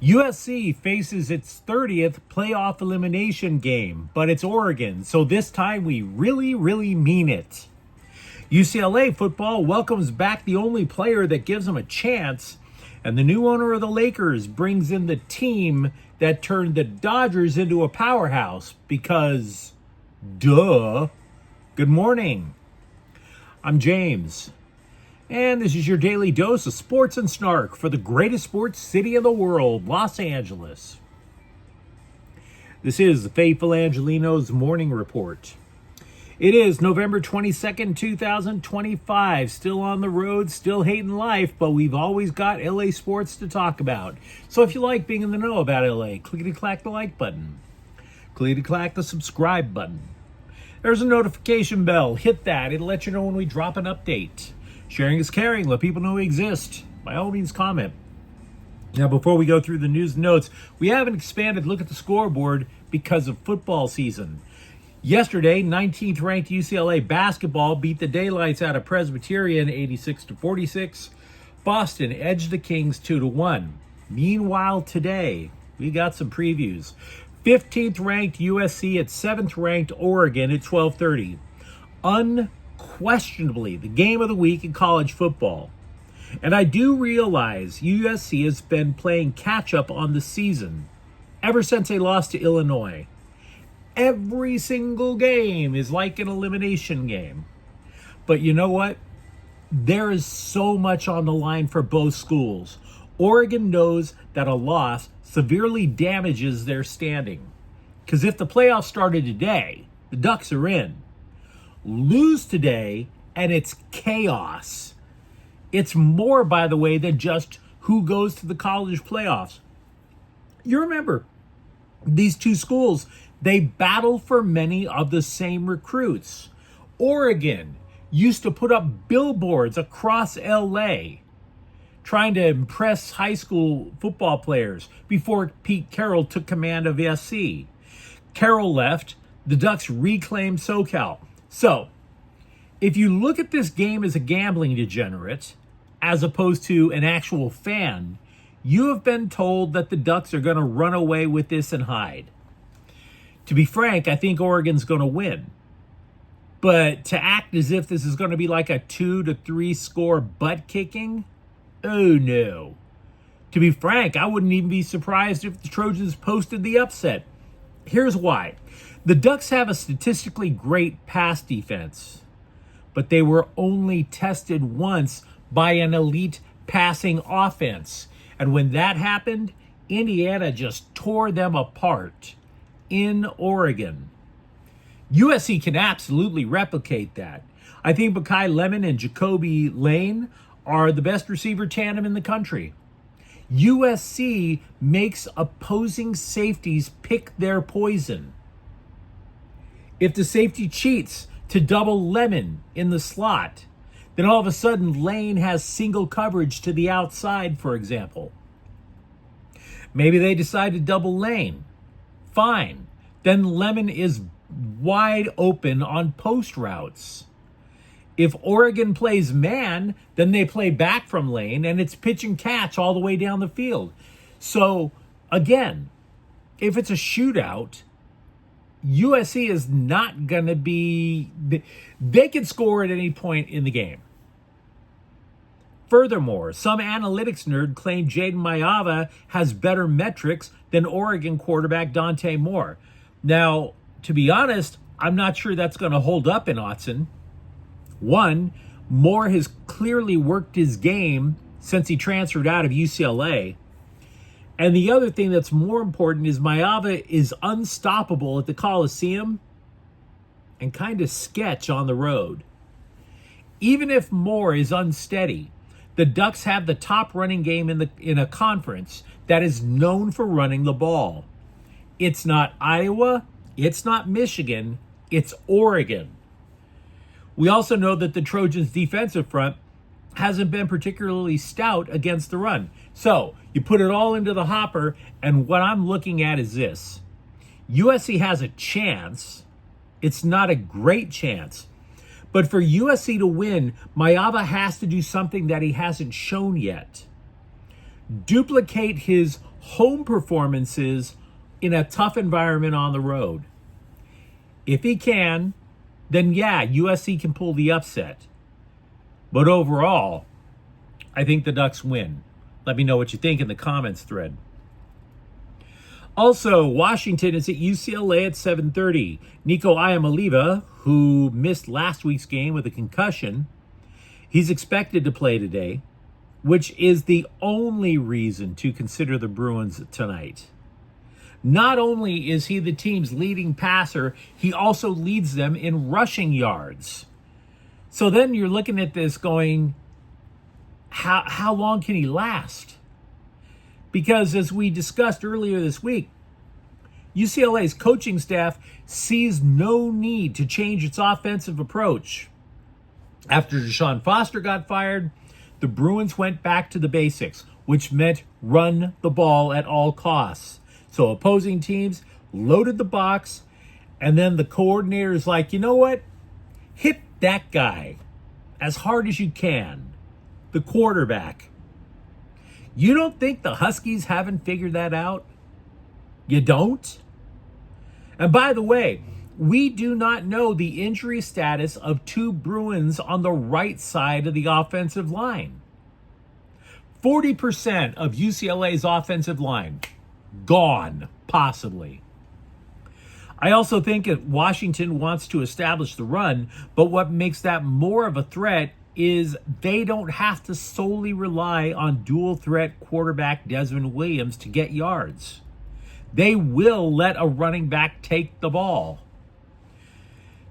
USC faces its 30th playoff elimination game, but it's Oregon, so this time we really mean it. UCLA football welcomes back the only player that gives them a chance, and the new owner of the Lakers brings in the team that turned the Dodgers into a powerhouse because, duh. Good morning. I'm James, and this is your daily dose of sports and snark for the greatest sports city in the world, Los Angeles. This is the faithful Angelenos morning report. It is November 22nd, 2025. Still on the road, still hating life, but we've always got LA sports to talk about. So if you like being in the know about LA, clickety-clack the like button. Clickety-clack the subscribe button. There's a notification bell. Hit that. It'll let you know when we drop an update. Sharing is caring. Let people know we exist. By all means, comment. Now, before we go through the news and notes, we have an expanded look at the scoreboard because of football season. Yesterday, 19th ranked UCLA basketball beat the daylights out of Presbyterian 86-46. Boston edged the Kings 2-1. Meanwhile, today, we got some previews. 15th ranked USC at 7th ranked Oregon at 12:30. Unquestionably, the game of the week in college football. And I do realize USC has been playing catch up on the season ever since they lost to Illinois. Every single game is like an elimination game. But you know what? There is so much on the line for both schools. Oregon knows that a loss severely damages their standing. Because if the playoffs started today, the Ducks are in. Lose today, and it's chaos. It's more, by the way, than just who goes to the college playoffs. You remember, these two schools, they battle for many of the same recruits. Oregon used to put up billboards across LA trying to impress high school football players before Pete Carroll took command of USC. Carroll left, the Ducks reclaimed SoCal. So, if you look at this game as a gambling degenerate, as opposed to an actual fan, you have been told that the Ducks are going to run away with this and hide. To be frank, I think Oregon's going to win. But to act as if this is going to be like a 2-3 score butt kicking, oh no. To be frank, I wouldn't even be surprised if the Trojans posted the upset. Here's why. The Ducks have a statistically great pass defense, but they were only tested once by an elite passing offense. And when that happened, Indiana just tore them apart in Oregon. USC can absolutely replicate that. I think Makai Lemon and Jacoby Lane are the best receiver tandem in the country. USC makes opposing safeties pick their poison. If the safety cheats to double Lemon in the slot, then all of a sudden Lane has single coverage to the outside, for example. Maybe they decide to double Lane. Fine. Then Lemon is wide open on post routes. If Oregon plays man, then they play back from Lane, and it's pitch and catch all the way down the field. So, again, if it's a shootout, USC is not going to be... They can score at any point in the game. Furthermore, some analytics nerd claimed Jaden Iamaleava has better metrics than Oregon quarterback Dante Moore. Now, to be honest, I'm not sure that's going to hold up in Autzen. One, Moore has clearly worked his game since he transferred out of UCLA. And the other thing that's more important is Iamaleava is unstoppable at the Coliseum and kind of sketch on the road. Even if Moore is unsteady, the Ducks have the top running game in a conference that is known for running the ball. It's not Iowa, it's not Michigan, it's Oregon. We also know that the Trojans' defensive front hasn't been particularly stout against the run. So you put it all into the hopper, and what I'm looking at is this. USC has a chance. It's not a great chance. But for USC to win, Iamaleava has to do something that he hasn't shown yet. Duplicate his home performances in a tough environment on the road. If he can, then yeah, USC can pull the upset. But overall, I think the Ducks win. Let me know what you think in the comments thread. Also, Washington is at UCLA at 7:30. Nico Iamaleava, who missed last week's game with a concussion, he's expected to play today, which is the only reason to consider the Bruins tonight. Not only is he the team's leading passer, he also leads them in rushing yards. So then you're looking at this going, how long can he last? Because as we discussed earlier this week, UCLA's coaching staff sees no need to change its offensive approach. After Deshaun Foster got fired, the Bruins went back to the basics, which meant run the ball at all costs. So opposing teams loaded the box, and then the coordinator's like, you know what? Hit that guy as hard as you can, the quarterback. You don't think the Huskies haven't figured that out? You don't? And by the way, we do not know the injury status of two Bruins on the right side of the offensive line. 40% of UCLA's offensive line gone, possibly. I also think that Washington wants to establish the run, but what makes that more of a threat is they don't have to solely rely on dual threat quarterback Desmond Williams to get yards. They will let a running back take the ball.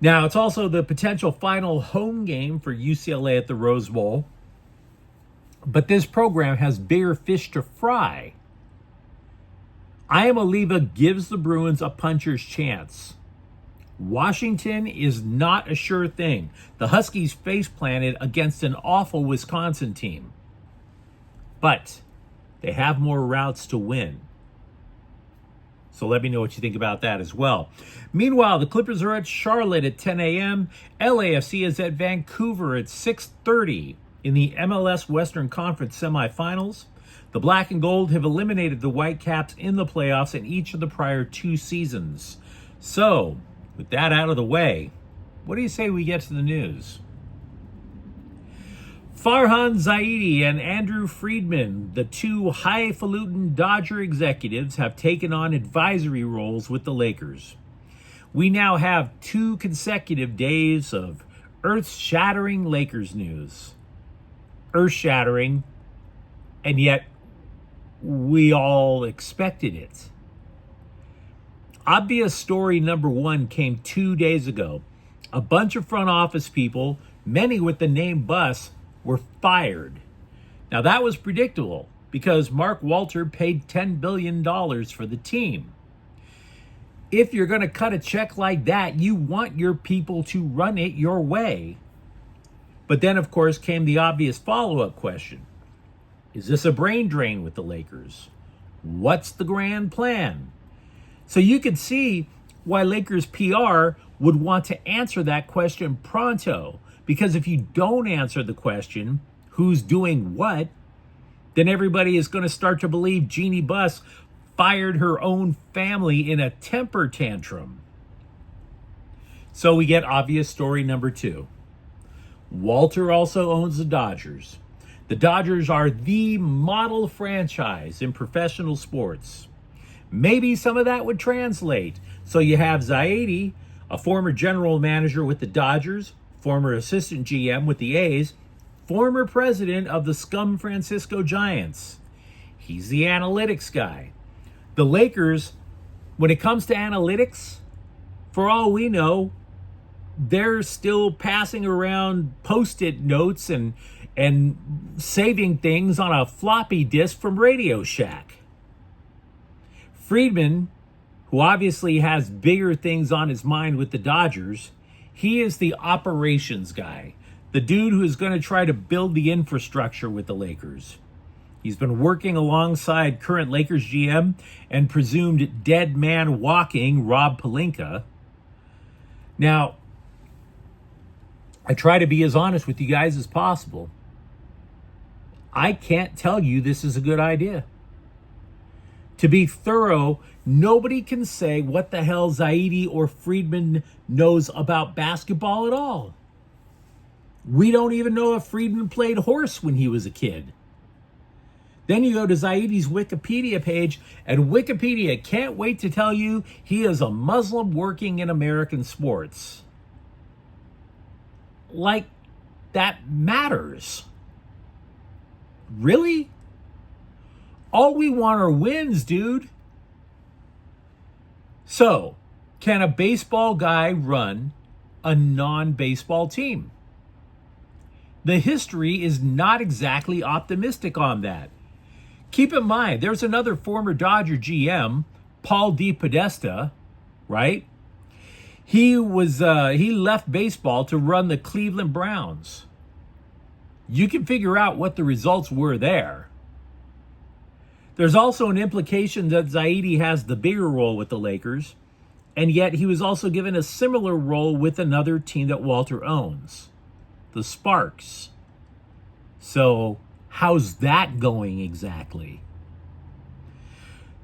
Now, it's also the potential final home game for UCLA at the Rose Bowl, but this program has bigger fish to fry. Iamaleava gives the Bruins a puncher's chance. Washington is not a sure thing. The Huskies face planted against an awful Wisconsin team. But they have more routes to win. So let me know what you think about that as well. Meanwhile, the Clippers are at Charlotte at 10 a.m. LAFC is at Vancouver at 6:30 in the MLS Western Conference semifinals. The Black and Gold have eliminated the Whitecaps in the playoffs in each of the prior two seasons. So, with that out of the way, what do you say we get to the news? Farhan Zaidi and Andrew Friedman, the two highfalutin Dodger executives, have taken on advisory roles with the Lakers. We now have 2 consecutive days of earth-shattering Lakers news. Earth-shattering, and yet we all expected it. Obvious story number 1 came 2 days ago. A bunch of front office people, many with the name Bus, were fired. Now that was predictable because Mark Walter paid $10 billion for the team. If you're going to cut a check like that, you want your people to run it your way. But then, of course, came the obvious follow-up question. Is this a brain drain with the Lakers? What's the grand plan? So you could see why Lakers PR would want to answer that question pronto. Because if you don't answer the question, who's doing what, then everybody is going to start to believe Jeannie Buss fired her own family in a temper tantrum. So we get obvious story number 2. Walter also owns the Dodgers. The Dodgers are the model franchise in professional sports. Maybe some of that would translate. So you have Zaidi, a former general manager with the Dodgers, former assistant GM with the A's, former president of the Scum Francisco Giants. He's the analytics guy. The Lakers, when it comes to analytics, for all we know, they're still passing around Post-it notes and saving things on a floppy disk from Radio Shack. Friedman, who obviously has bigger things on his mind with the Dodgers, he is the operations guy, the dude who is going to try to build the infrastructure with the Lakers. He's been working alongside current Lakers GM and presumed dead man walking Rob Pelinka. Now, I try to be as honest with you guys as possible. I can't tell you this is a good idea. To be thorough, nobody can say what the hell Zaidi or Friedman knows about basketball at all. We don't even know if Friedman played horse when he was a kid. Then you go to Zaidi's Wikipedia page, and Wikipedia can't wait to tell you he is a Muslim working in American sports. Like, that matters. Really? All we want are wins, dude. So, can a baseball guy run a non-baseball team? The history is not exactly optimistic on that. Keep in mind, there's another former Dodger GM, Paul DePodesta, right? He left baseball to run the Cleveland Browns. You can figure out what the results were there. There's also an implication that Zaidi has the bigger role with the Lakers, and yet he was also given a similar role with another team that Walter owns, the Sparks. So, how's that going exactly?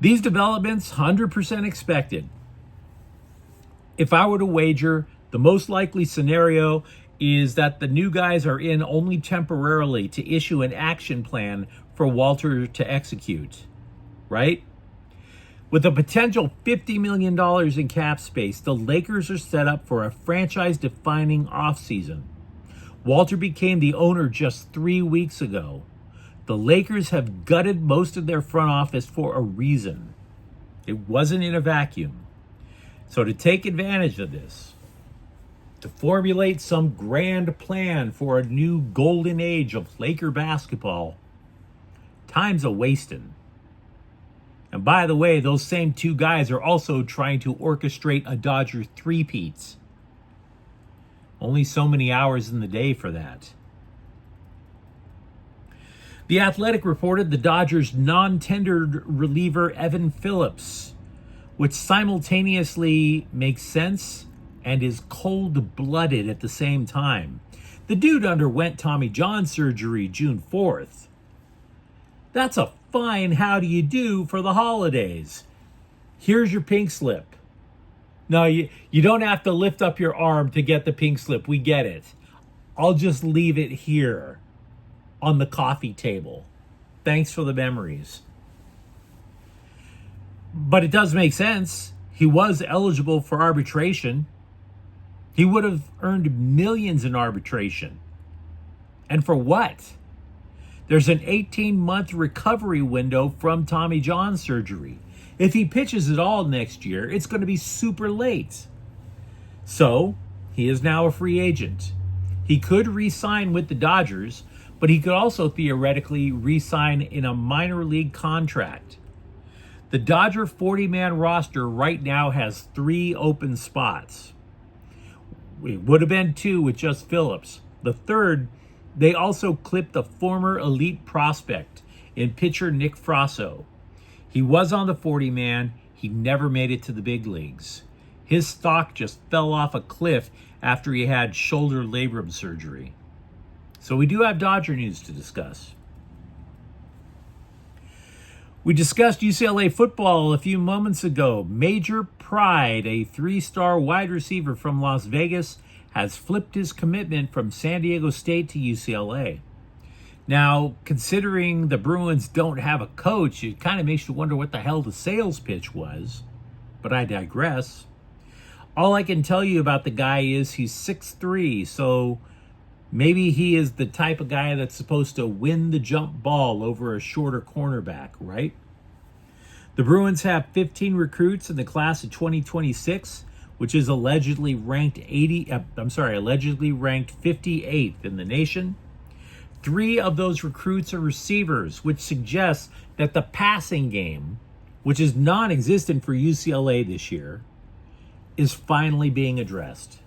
These developments, 100% expected. If I were to wager, the most likely scenario is that the new guys are in only temporarily to issue an action plan for Walter to execute, right? With a potential $50 million in cap space, the Lakers are set up for a franchise-defining offseason. Walter became the owner just 3 weeks ago. The Lakers have gutted most of their front office for a reason. It wasn't in a vacuum. So to take advantage of this, to formulate some grand plan for a new golden age of Laker basketball, time's a-wasting. And by the way, those same two guys are also trying to orchestrate a Dodger three-peat. Only so many hours in the day for that. The Athletic reported the Dodgers' non-tendered reliever Evan Phillips, which simultaneously makes sense and is cold-blooded at the same time. The dude underwent Tommy John surgery June 4th. That's a fine how do you do for the holidays. Here's your pink slip. No, you don't have to lift up your arm to get the pink slip. We get it. I'll just leave it here on the coffee table. Thanks for the memories. But it does make sense. He was eligible for arbitration. He would have earned millions in arbitration. And for what? There's an 18-month recovery window from Tommy John surgery. If he pitches at all next year, it's going to be super late. So, he is now a free agent. He could re-sign with the Dodgers, but he could also theoretically re-sign in a minor league contract. The Dodger 40-man roster right now has 3 open spots. It would have been 2 with just Phillips. The third, they also clipped a former elite prospect in pitcher Nick Frasso. He was on the 40-man. He never made it to the big leagues. His stock just fell off a cliff after he had shoulder labrum surgery. So we do have Dodger news to discuss. We discussed UCLA football a few moments ago. Major Pride, a 3-star wide receiver from Las Vegas, has flipped his commitment from San Diego State to UCLA. Now, considering the Bruins don't have a coach, it kind of makes you wonder what the hell the sales pitch was. But I digress. All I can tell you about the guy is he's 6'3", so maybe he is the type of guy that's supposed to win the jump ball over a shorter cornerback, right? The Bruins have 15 recruits in the class of 2026, which is allegedly ranked 58th in the nation. 3 of those recruits are receivers, which suggests that the passing game, which is non-existent for UCLA this year, is finally being addressed.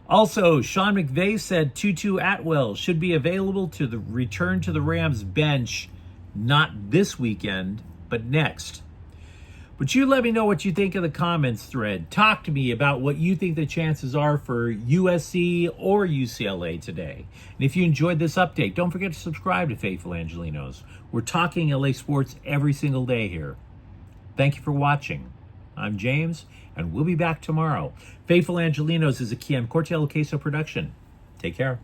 Also, Sean McVay said Tutu Atwell should be available to return to the Rams bench not this weekend, but next. But you let me know what you think in the comments thread. Talk to me about what you think the chances are for USC or UCLA today. And if you enjoyed this update, don't forget to subscribe to Faithful Angelenos. We're talking LA sports every single day here. Thank you for watching. I'm James, and we'll be back tomorrow. Faithful Angelenos is a Kian Cortez Queso production. Take care.